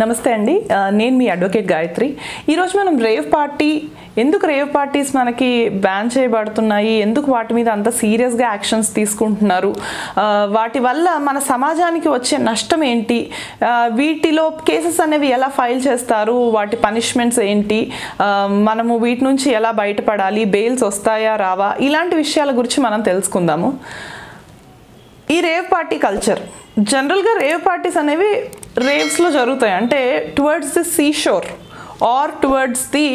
నమస్తే అండి నేను మీ అడ్వకేట్ గాయత్రి ఈ రోజు మనం రేవ్ పార్టీ ఎందుకు రేవ్ పార్టీస్ మనకి బ్యాన్ చేయబడుతున్నాయి ఎందుకు వాటి మీద అంత సీరియస్ గా యాక్షన్స్ తీసుకుంటున్నారు వాటి వల్ల మన సమాజానికి వచ్చే నష్టం ఏంటి వీటిలో కేసెస్ అనేవి ఎలా ఫైల్ చేస్తారు వాటి పనిష్మెంట్స్ ఏంటి మనము వీటి నుంచి ఎలా బయటపడాలి బెయిల్స్ వస్తాయా రావా ఇలాంటి విషయాల గురించి మనం తెలుసుకుందాము ఈ రేవ్ పార్టీ కల్చర్ జనరల్గా రేవ్ పార్టీస్ అనేవి రేవ్స్లో జరుగుతాయి అంటే towards the sea shore or towards the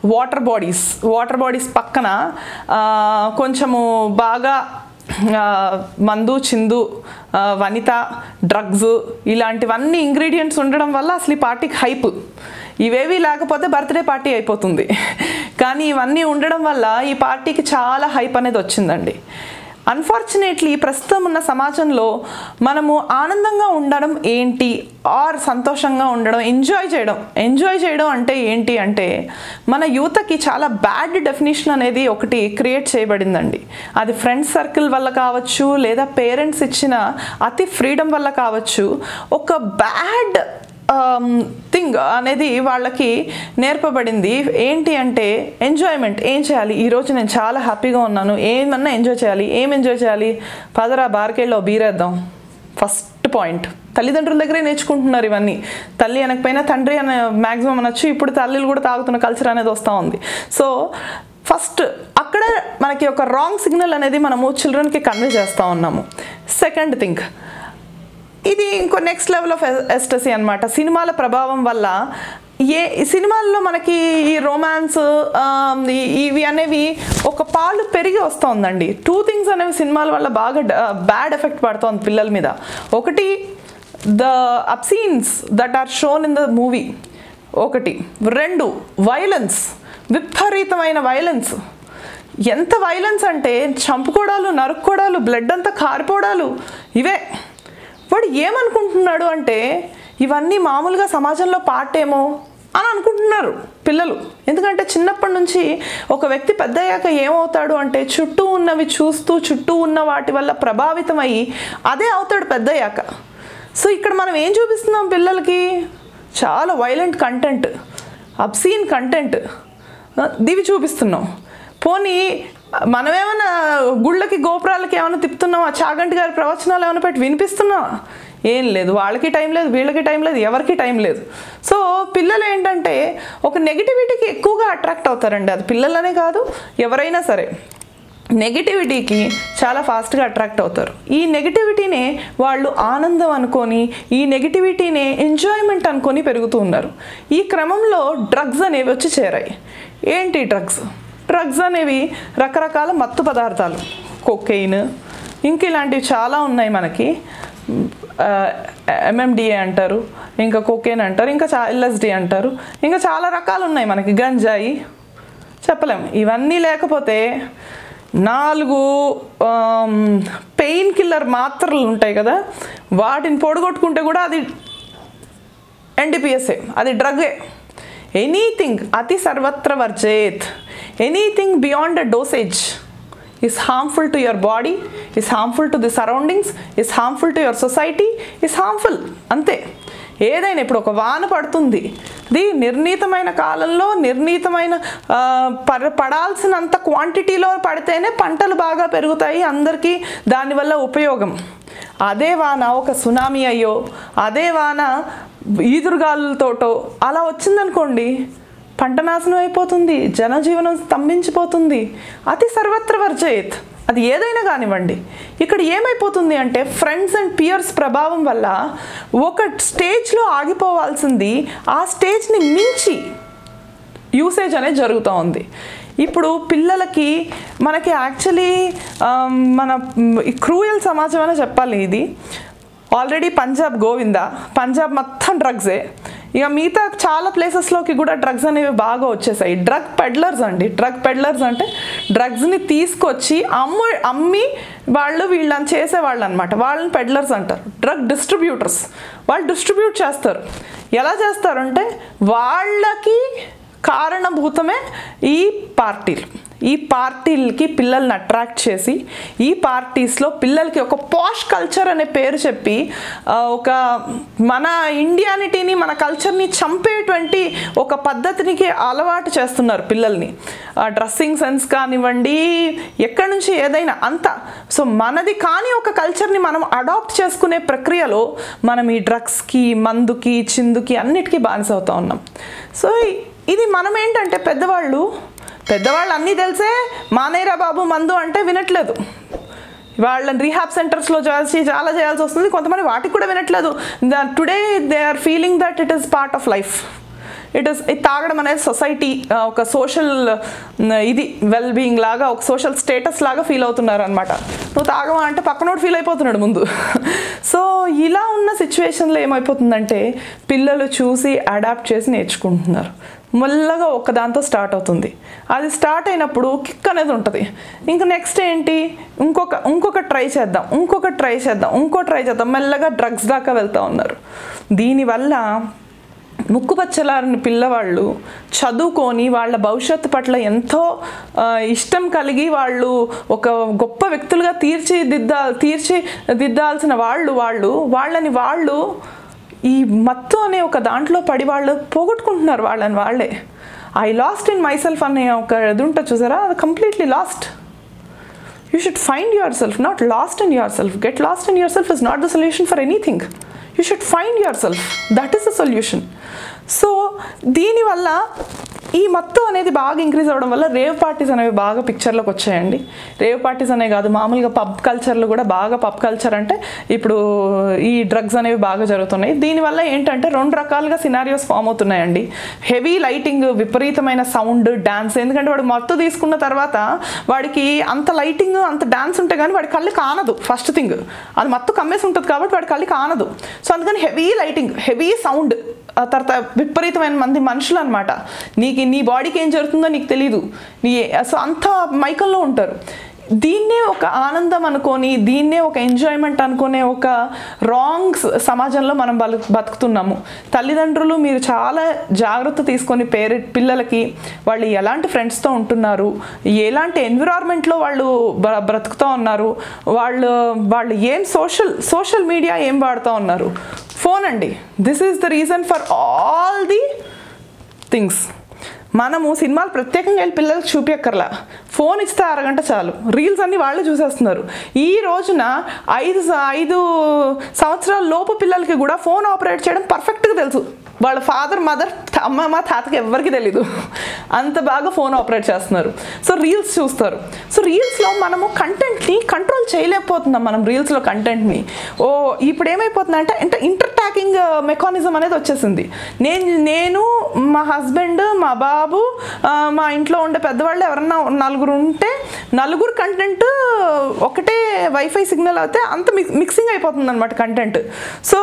water bodies పక్కన కొంచెము బాగా మందు చిందు వనిత డ్రగ్స్ ఇలాంటివన్నీ ఇంగ్రీడియంట్స్ ఉండడం వల్ల అసలు ఈ పార్టీకి హైప్ ఇవేవి లేకపోతే బర్త్డే పార్టీ అయిపోతుంది కానీ ఇవన్నీ ఉండడం వల్ల ఈ పార్టీకి చాలా హైప్ అనేది వచ్చిందండి అన్ఫార్చునేట్లీ ప్రస్తుతం ఉన్న సమాజంలో మనము ఆనందంగా ఉండడం ఏంటి ఆర్ సంతోషంగా ఉండడం ఎంజాయ్ చేయడం అంటే ఏంటి అంటే మన యూత్కి చాలా బ్యాడ్ డెఫినేషన్ అనేది ఒకటి క్రియేట్ చేయబడిందండి అది ఫ్రెండ్స్ సర్కిల్ వల్ల కావచ్చు లేదా పేరెంట్స్ ఇచ్చిన అతి ఫ్రీడమ్ వల్ల కావచ్చు ఒక బ్యాడ్ థింగ్ అనేది వాళ్ళకి నేర్పబడింది ఏంటి అంటే ఎంజాయ్మెంట్ ఏం చేయాలి ఈరోజు నేను చాలా హ్యాపీగా ఉన్నాను ఏమన్నా ఎంజాయ్ చేయాలి పదరా బార్కెళ్ళో బీరేద్దాం ఫస్ట్ పాయింట్ తల్లిదండ్రుల దగ్గరే నేర్చుకుంటున్నారు ఇవన్నీ తల్లి అనకపోయినా తండ్రి అనే మ్యాక్సిమం అనొచ్చు ఇప్పుడు తల్లిలు కూడా తాగుతున్న కల్చర్ అనేది వస్తూ ఉంది సో ఫస్ట్ అక్కడ మనకి ఒక రాంగ్ సిగ్నల్ అనేది మనము చిల్డ్రన్కి కన్వే చేస్తూ ఉన్నాము సెకండ్ థింగ్ ఇది ఇంకో నెక్స్ట్ లెవెల్ ఆఫ్ ఎస్టసీ అనమాట సినిమాల ప్రభావం వల్ల సినిమాల్లో మనకి ఈ రొమాన్స్ ఇవి అనేవి ఒక పాలు పెరిగి వస్తుందండి టూ థింగ్స్ అనేవి సినిమాల వల్ల బాగా బ్యాడ్ ఎఫెక్ట్ పడుతుంది పిల్లల మీద ఒకటి the obscenes that are shown in the movie ఒకటి రెండు వైలెన్స్ విపరీతమైన వైలెన్స్ ఎంత వైలెన్స్ అంటే చంపుకోవడాలు నరుక్కోవడాలు బ్లడ్ అంతా కారిపోవడాలు ఇవే వాడు ఏమనుకుంటున్నాడు అంటే ఇవన్నీ మామూలుగా సమాజంలో పార్ట్ ఏమో అని అనుకుంటున్నారు పిల్లలు ఎందుకంటే చిన్నప్పటి నుంచి ఒక వ్యక్తి పెద్దయ్యాక ఏమవుతాడు అంటే చుట్టూ ఉన్నవి చూస్తూ చుట్టూ ఉన్న వాటి వల్ల ప్రభావితమయ్యి అదే అవుతాడు పెద్దయ్యాక సో ఇక్కడ మనం ఏం చూపిస్తున్నాం పిల్లలకి చాలా వైలెంట్ కంటెంట్ అబ్సీన్ కంటెంట్ దివి చూపిస్తున్నాం పోనీ మనమేమైనా గుళ్ళకి గోపురాలకి ఏమైనా తిప్పుతున్నామా చాగంటి గారి ప్రవచనాలు ఏమైనా పెట్టి వినిపిస్తున్నామా ఏం లేదు వాళ్ళకి టైం లేదు వీళ్ళకి టైం లేదు ఎవరికి టైం లేదు సో పిల్లలు ఏంటంటే ఒక నెగిటివిటీకి ఎక్కువగా అట్రాక్ట్ అవుతారండి అది పిల్లలనే కాదు ఎవరైనా సరే నెగిటివిటీకి చాలా ఫాస్ట్గా అట్రాక్ట్ అవుతారు ఈ నెగిటివిటీనే వాళ్ళు ఆనందం అనుకొని ఈ నెగిటివిటీనే ఎంజాయ్మెంట్ అనుకొని పెరుగుతూ ఉన్నారు ఈ క్రమంలో డ్రగ్స్ అనేవి వచ్చి చేరాయి ఏంటి డ్రగ్స్ అనేవి రకరకాల మత్తు పదార్థాలు కొకెయిన్ ఇంక ఇలాంటివి చాలా ఉన్నాయి మనకి ఎంఎండిఏ అంటారు ఇంకా కొకెయిన్ అంటారు ఇంకా ఎల్ఎస్డి అంటారు ఇంకా చాలా రకాలు ఉన్నాయి మనకి గంజాయి చెప్పలేం ఇవన్నీ లేకపోతే 4 పెయిన్ కిల్లర్ మాత్రలు ఉంటాయి కదా వాటిని పొడగొట్టుకుంటే కూడా అది ఎన్డీపీఎస్ఏ అది డ్రగ్గే ఎనీథింగ్ అతి సర్వత్ర వర్జేత్ anything beyond a dosage is harmful to your body, is harmful to the surroundings, is harmful to your society, is harmful అంతే ఏదైనా ఇప్పుడు ఒక వాన పడుతుంది ఇది నిర్ణీతమైన కాలంలో నిర్ణీతమైన పడాల్సినంత క్వాంటిటీలో పడితేనే పంటలు బాగా పెరుగుతాయి అందరికీ దానివల్ల ఉపయోగం అదే వాన ఒక సునామీ అయ్యో అదే వాన ఈదురుగాలులతోటో అలా వచ్చిందనుకోండి పంట నాశనం అయిపోతుంది జనజీవనం స్తంభించిపోతుంది అతి సర్వత్ర వర్జయేత్ అది ఏదైనా కానివ్వండి ఇక్కడ ఏమైపోతుంది అంటే ఫ్రెండ్స్ అండ్ పియర్స్ ప్రభావం వల్ల ఒక స్టేజ్లో ఆగిపోవాల్సింది ఆ స్టేజ్ని మించి యూసేజ్ అనేది జరుగుతూ ఉంది ఇప్పుడు పిల్లలకి మనకి యాక్చువల్లీ మన క్రూయల్ సమాజం అనే చెప్పాలి ఇది ఆల్రెడీ పంజాబ్ మొత్తం డ్రగ్సే ఇక మిగతా చాలా ప్లేసెస్లోకి కూడా డ్రగ్స్ అనేవి బాగా వచ్చేసాయి డ్రగ్ పెడ్లర్స్ అంటే డ్రగ్స్ని తీసుకొచ్చి అమ్మి వీళ్ళని చేసేవాళ్ళు అనమాట వాళ్ళని పెడ్లర్స్ అంటారు డ్రగ్ డిస్ట్రిబ్యూటర్స్ వాళ్ళు డిస్ట్రిబ్యూట్ చేస్తారు ఎలా చేస్తారంటే వాళ్ళకి కారణభూతమే ఈ పార్టీలు ఈ పార్టీలకి పిల్లల్ని అట్రాక్ట్ చేసి ఈ పార్టీస్లో పిల్లలకి ఒక పాష్ కల్చర్ అనే పేరు చెప్పి ఒక మన ఇండియానిటీని మన కల్చర్ని చంపేటువంటి ఒక పద్ధతినికి అలవాటు చేస్తున్నారు పిల్లల్ని. డ్రెస్సింగ్ సెన్స్ కానివ్వండి, ఎక్కడి నుంచి ఏదైనా అంతా. సో మనది కానీ ఒక కల్చర్ని మనం అడాప్ట్ చేసుకునే ప్రక్రియలో మనం ఈ డ్రగ్స్కి, మందుకి, చిందుకి అన్నిటికీ బానిస అవుతూ ఉన్నాం. సో ఇది మనం ఏంటంటే పెద్దవాళ్ళు అన్నీ తెలిసే మానేరా బాబు మందు అంటే వినట్లేదు. వాళ్ళని రీహాబ్ సెంటర్స్లో చాలా చేయాల్సి వస్తుంది. కొంతమంది వాటికి కూడా వినట్లేదు. Today they are feeling that it is part of life. ఇది తాగడం అనేది సొసైటీ ఒక సోషల్ ఇది వెల్ బీయింగ్ లాగా, ఒక సోషల్ స్టేటస్ లాగా ఫీల్ అవుతున్నారు అనమాట. నువ్వు తాగవా అంటే పక్కనోడు ఫీల్ అయిపోతున్నాడు ముందు. సో ఇలా ఉన్న సిచ్యువేషన్లో ఏమైపోతుందంటే పిల్లలు చూసి అడాప్ట్ చేసి నేర్చుకుంటున్నారు. మెల్లగా ఒకదాంతో స్టార్ట్ అవుతుంది. అది స్టార్ట్ అయినప్పుడు కిక్ అనేది ఉంటుంది. ఇంకా నెక్స్ట్ ఏంటి, ఇంకొక ట్రై చేద్దాం, మెల్లగా డ్రగ్స్ దాకా వెళ్తూ ఉన్నారు. దీనివల్ల ముక్కుపచ్చలారిన పిల్లవాళ్ళు చదువుకొని వాళ్ళ భవిష్యత్తు పట్ల ఎంతో ఇష్టం కలిగి వాళ్ళు ఒక గొప్ప వ్యక్తులుగా తీర్చిదిద్దాల్సిన వాళ్ళని ఈ మత్తు అనే ఒక దాంట్లో పడి వాళ్ళు పోగొట్టుకుంటున్నారు వాళ్ళే. I last in my self అనే ఒక ఇది ఉంటుంది చూసారా, అది completely last. You should find your self, not lost in your self. Get lost in your self is not the solution for anything. You should find your self, that is the solution. So దీనివల్ల ఈ మత్తు అనేది బాగా increase అవ్వడం వల్ల rave parties అనేవి బాగా పిక్చర్లోకి వచ్చాయండి. రేవ్ పార్టీస్ అనే కాదు, మామూలుగా పబ్ కల్చర్లు కూడా బాగా, పబ్ కల్చర్ అంటే ఇప్పుడు ఈ డ్రగ్స్ అనేవి బాగా జరుగుతున్నాయి. దీనివల్ల ఏంటంటే 2 రకాలుగా సినారియోస్ ఫామ్ అవుతున్నాయండి. హెవీ లైటింగ్, విపరీతమైన సౌండ్, డ్యాన్స్. ఎందుకంటే వాడు మత్తు తీసుకున్న తర్వాత వాడికి అంత లైటింగ్, అంత డ్యాన్స్ ఉంటే కానీ వాడి కళ్ళు కానదు. ఫస్ట్ థింగ్, అది మత్తు కమ్మేసి ఉంటుంది కాబట్టి వాడి కళ్ళు కానదు. సో అందుకని హెవీ లైటింగ్, హెవీ సౌండ్, తర్వాత విపరీతమైన మంది మనుషులు అనమాట. నీ బాడీకి ఏం జరుగుతుందో నీకు తెలీదు. సో అంత మైకంలో ఉంటారు. దీన్నే ఒక ఆనందం అనుకొని, దీన్నే ఒక ఎంజాయ్మెంట్ అనుకునే ఒక రాంగ్ సమాజంలో మనం బతుకుతున్నాము. తల్లిదండ్రులు మీరు చాలా జాగ్రత్త తీసుకొని పిల్లలకి వాళ్ళు ఎలాంటి ఫ్రెండ్స్తో ఉంటున్నారు, ఎలాంటి ఎన్విరాన్మెంట్లో వాళ్ళు బ్రతుకుతూ ఉన్నారు, వాళ్ళు ఏం సోషల్ మీడియా ఏం వాడుతూ ఉన్నారు. ఫోన్ అండి, this is the reason for all the things. మనము సినిమాలు ప్రత్యేకంగా వెళ్ళి పిల్లలకు చూపించక్కర్లా, ఫోన్ ఇస్తే అరగంట చాలు, రీల్స్ అన్నీ వాళ్ళే చూసేస్తున్నారు. ఈ రోజున 5 సంవత్సరాల లోపు పిల్లలకి కూడా ఫోన్ ఆపరేట్ చేయడం పర్ఫెక్ట్గా తెలుసు. వాళ్ళ ఫాదర్, మదర్, అమ్మమ్మ, తాతకి ఎవరికి తెలీదు, అంత బాగా ఫోన్ ఆపరేట్ చేస్తున్నారు. సో రీల్స్ చూస్తారు. సో రీల్స్లో మనము కంటెంట్ని కంట్రోల్ చేయలేకపోతున్నాం. మనం రీల్స్లో కంటెంట్ని ఇప్పుడు ఏమైపోతుందంటే ఇంటర్టాకింగ్ మెకానిజం అనేది వచ్చేసింది. నేను మా హస్బెండ్, మా బాబు, మా ఇంట్లో ఉండే పెద్దవాళ్ళు ఎవరన్నా 4 ఉంటే 4 కంటెంట్ ఒకటే వైఫై సిగ్నల్ అయితే అంత మిక్సింగ్ అయిపోతుంది అనమాట కంటెంట్. సో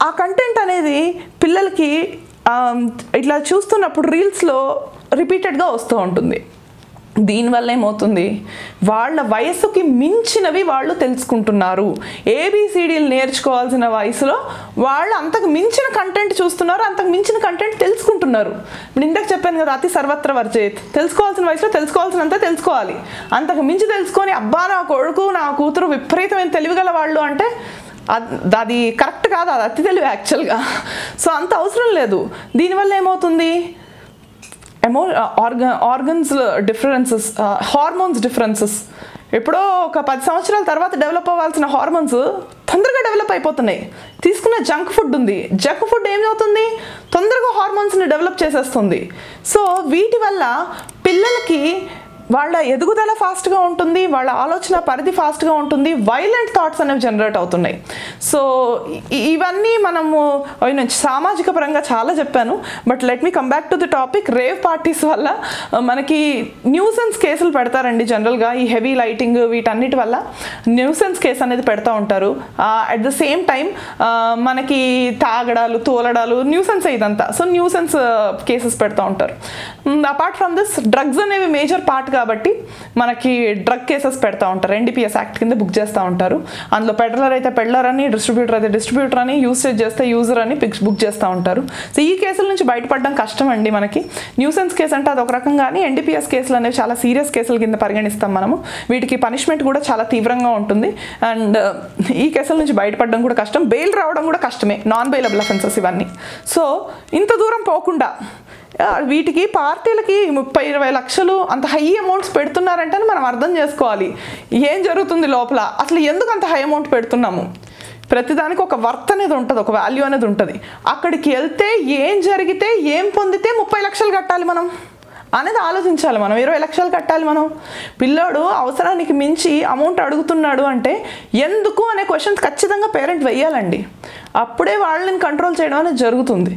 ఆ కంటెంట్ అనేది పిల్లలకి ఇట్లా చూస్తున్నప్పుడు రీల్స్లో రిపీటెడ్గా వస్తూ ఉంటుంది. దీనివల్ల ఏమవుతుంది, వాళ్ళ వయసుకి మించినవి వాళ్ళు తెలుసుకుంటున్నారు. ఏబిసిడీలు నేర్చుకోవాల్సిన వయసులో వాళ్ళు అంతకు మించిన కంటెంట్ చూస్తున్నారు, అంతకు మించిన కంటెంట్ తెలుసుకుంటున్నారు. ఇప్పుడు ఇందాక చెప్పాను కదా, అతి సర్వత్ర వర్జేత్. తెలుసుకోవాల్సిన వయసులో తెలుసుకోవాల్సినంత తెలుసుకోవాలి. అంతకు మించి తెలుసుకొని అబ్బా నా కొడుకు నా కూతురు విపరీతమైన తెలివిగల వాళ్ళు అంటే అది కరెక్ట్ కాదు, అది అతి తెలివి యాక్చువల్గా. సో అంత అవసరం లేదు. దీనివల్ల ఏమవుతుంది, ఆర్గన్స్ డిఫరెన్సెస్, హార్మోన్స్ డిఫరెన్సెస్. ఎప్పుడో ఒక 10 సంవత్సరాల తర్వాత డెవలప్ అవ్వాల్సిన హార్మోన్స్ తొందరగా డెవలప్ అయిపోతున్నాయి. తీసుకున్న జంక్ ఫుడ్ ఉంది, జంక్ ఫుడ్ ఏమవుతుంది, తొందరగా హార్మోన్స్ని డెవలప్ చేసేస్తుంది. సో వీటి వల్ల పిల్లలకి వాళ్ళ ఎదుగుదల ఫాస్ట్గా ఉంటుంది, వాళ్ళ ఆలోచన పరిధి ఫాస్ట్గా ఉంటుంది, వైలెంట్ థాట్స్ అనేవి జనరేట్ అవుతున్నాయి. సో ఇవన్నీ మనము సామాజిక పరంగా చాలా చెప్పాను. But let me come back to the topic. Rave parties వల్ల మనకి న్యూసెన్స్ కేసులు పెడతారండి జనరల్గా. ఈ హెవీ లైటింగ్ వీటన్నిటి వల్ల న్యూసెన్స్ కేసు అనేది పెడతా ఉంటారు. అట్ ద సేమ్ టైం మనకి తాగడాలు, తోలడాలు న్యూసెన్స్ ఇదంతా. సో న్యూసెన్స్ కేసెస్ పెడతా ఉంటారు. అపార్ట్ ఫ్రమ్ దిస్ డ్రగ్స్ అనేవి మేజర్ పార్ట్ కాబట్టి మనకి డ్రగ్ కేసెస్ పెడతా ఉంటారు, NDPS యాక్ట్ కింద బుక్ చేస్తూ ఉంటారు. అందులో పెడ్లర్ అయితే పెడ్లర్ అని, డిస్ట్రిబ్యూటర్ అయితే డిస్ట్రిబ్యూటర్ అని, యూసేజ్ చేస్తే యూజర్ అని బుక్ చేస్తూ ఉంటారు. సో ఈ కేసుల నుంచి బయటపడడం కష్టం అండి మనకి. న్యూసెన్స్ కేసు అంటే అది ఒక రకం, కానీ NDPS కేసులు అనేవి చాలా సీరియస్ కేసుల కింద పరిగణిస్తాం మనము. వీటికి పనిష్మెంట్ కూడా చాలా తీవ్రంగా ఉంటుంది. అండ్ ఈ కేసుల నుంచి బయటపడడం కూడా కష్టం, బెయిల్ రావడం కూడా కష్టమే, నాన్ బెయిలబుల్ అఫెన్సెస్ ఇవన్నీ. సో ఇంత దూరం పోకుండా వీటికి పార్టీలకి 30-20 లక్షలు అంత హై అమౌంట్స్ పెడుతున్నారంటే మనం అర్థం చేసుకోవాలి ఏం జరుగుతుంది లోపల, అసలు ఎందుకు అంత హై అమౌంట్ పెడుతున్నాము. ప్రతిదానికి ఒక వర్త్ అనేది ఉంటుంది, ఒక వాల్యూ అనేది ఉంటుంది. అక్కడికి వెళ్తే ఏం జరిగితే ఏం పొందితే 30 లక్షలు కట్టాలి మనం అనేది ఆలోచించాలి. మనం 20 లక్షలు కట్టాలి. మనం పిల్లోడు అవసరానికి మించి అమౌంట్ అడుగుతున్నాడు అంటే ఎందుకు అనే క్వశ్చన్స్ ఖచ్చితంగా పేరెంట్ వేయాలండి. అప్పుడే వాళ్ళని కంట్రోల్ చేయడం అనేది జరుగుతుంది.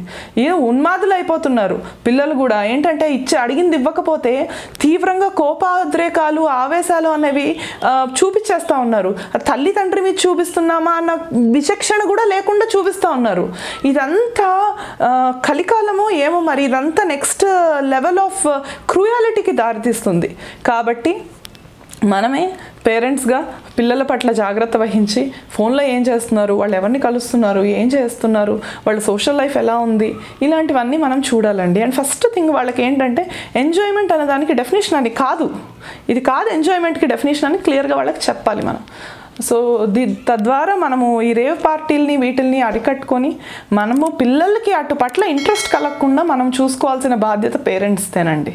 ఉన్మాదులు అయిపోతున్నారు పిల్లలు కూడా. ఏంటంటే అడిగింది ఇవ్వకపోతే తీవ్రంగా కోపాద్రేకాలు, ఆవేశాలు అనేవి చూపించేస్తూ ఉన్నారు. తల్లి తండ్రి మీద చూపిస్తున్నామా అన్న విచక్షణ కూడా లేకుండా చూపిస్తూ ఉన్నారు. ఇదంతా కలికాలము ఏమో మరి, ఇదంతా నెక్స్ట్ లెవెల్ ఆఫ్ క్రూయాలిటీకి దారితీస్తుంది. కాబట్టి మనమే పేరెంట్స్గా పిల్లల పట్ల జాగ్రత్త వహించి ఫోన్లో ఏం చేస్తున్నారు, వాళ్ళు ఎవరిని కలుస్తున్నారు, ఏం చేస్తున్నారు, వాళ్ళ సోషల్ లైఫ్ ఎలా ఉంది, ఇలాంటివన్నీ మనం చూడాలండి. అండ్ ఫస్ట్ థింగ్ వాళ్ళకి ఏంటంటే ఎంజాయ్మెంట్ అనే దానికి డెఫినేషన్ అని కాదు, ఇది కాదు ఎంజాయ్మెంట్కి డెఫినేషన్ అని క్లియర్గా వాళ్ళకి చెప్పాలి మనం. సో తద్వారా మనము ఈ రేవ్ పార్టీలని వీటిల్ని అరికట్టుకొని మనము పిల్లలకి అటు పట్ల ఇంట్రెస్ట్ కలగకుండా మనం చూసుకోవాల్సిన బాధ్యత పేరెంట్స్తేనండి.